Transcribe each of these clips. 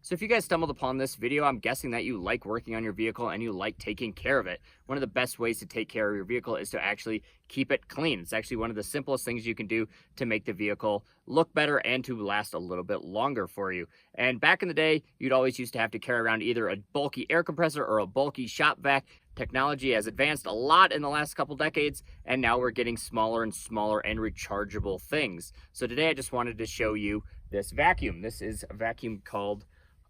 So if you guys stumbled upon this video, I'm guessing that you like working on your vehicle and you like taking care of it. One of the best ways to take care of your vehicle is to actually keep it clean. It's actually one of the simplest things you can do to make the vehicle look better and to last a little bit longer for you. And back in the day, you'd always used to have to carry around either a bulky air compressor or a bulky shop vac. Technology has advanced a lot in the last couple decades, and now we're getting smaller and smaller and rechargeable things. So today I just wanted to show you this vacuum. This is a vacuum called,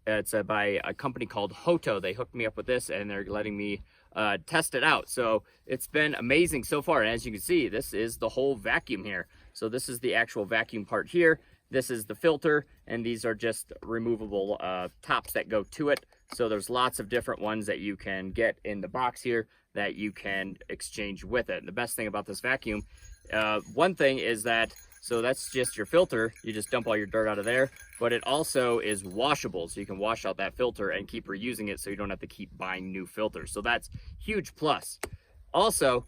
it's by a company called Hoto. They hooked me up with this and they're letting me test it out. So it's been amazing so far. And as you can see, this is the whole vacuum here. So this is the actual vacuum part here. This is the filter, and these are just removable tops that go to it. So there's lots of different ones that you can get in the box here that you can exchange with it. And the best thing about this vacuum, one thing is that, so that's just your filter. You just dump all your dirt out of there, but it also is washable. So you can wash out that filter and keep reusing it so you don't have to keep buying new filters. So that's huge plus. Also,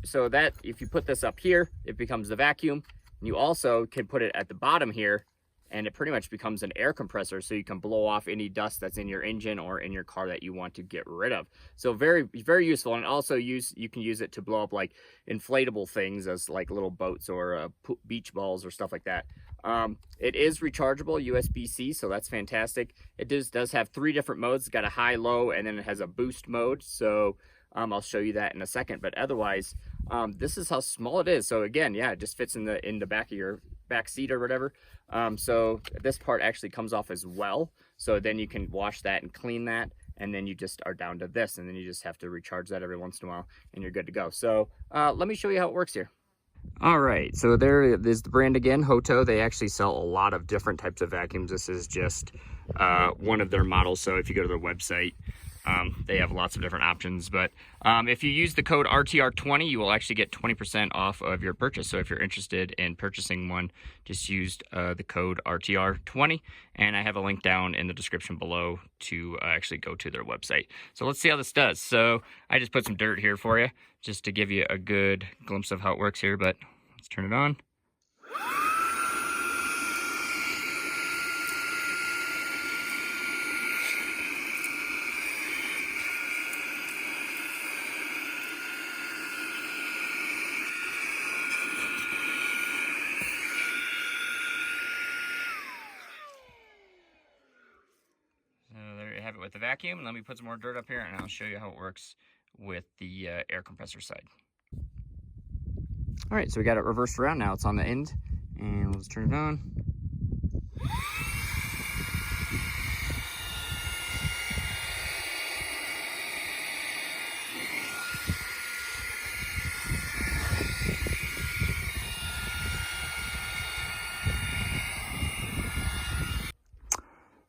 so that if you put this up here, it becomes the vacuum. You also can put it at the bottom here, and it pretty much becomes an air compressor, so you can blow off any dust that's in your engine or in your car that you want to get rid of. So very, very useful. And also you can use it to blow up like inflatable things as like little boats or beach balls or stuff like that. It is rechargeable USB-C, so that's fantastic. It does have 3 different modes. It's got a high, low, and then it has a boost mode. So I'll show you that in a second, but otherwise, this is how small it is. So again, yeah, it just fits in the back of your back seat or whatever. So this part actually comes off as well. So then you can wash that and clean that, and then you just are down to this, and then you just have to recharge that every once in a while, and you're good to go. So let me show you how it works here. All right, so there is the brand again, Hoto. They actually sell a lot of different types of vacuums. This is just one of their models. So if you go to their website, they have lots of different options, but if you use the code RTR20, you will actually get 20% off of your purchase. So if you're interested in purchasing one, just use the code RTR20, and I have a link down in the description below to actually go to their website. So let's see how this does. So I just put some dirt here for you, just to give you a good glimpse of how it works here, but let's turn it on. Have it with the vacuum. Let me put some more dirt up here and I'll show you how it works with the air compressor side. All right, so we got it reversed around. Now it's on the end, and let's turn it on.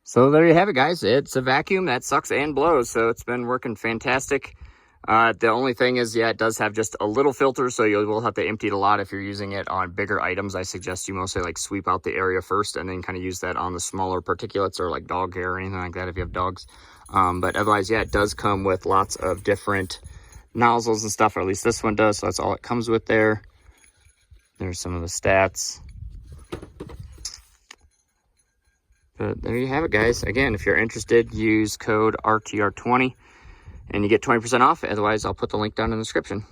So there you have it, guys. It's a vacuum that sucks and blows, so it's been working fantastic. The only thing is, yeah, it does have just a little filter, so you will have to empty it a lot if you're using it on bigger items. I suggest you mostly like sweep out the area first and then kind of use that on the smaller particulates or like dog hair or anything like that if you have dogs. But otherwise, yeah, it does come with lots of different nozzles and stuff, or at least this one does, so that's all it comes with there. There's some of the stats. But there you have it, guys. Again, if you're interested, use code RTR20 and you get 20% off. Otherwise, I'll put the link down in the description.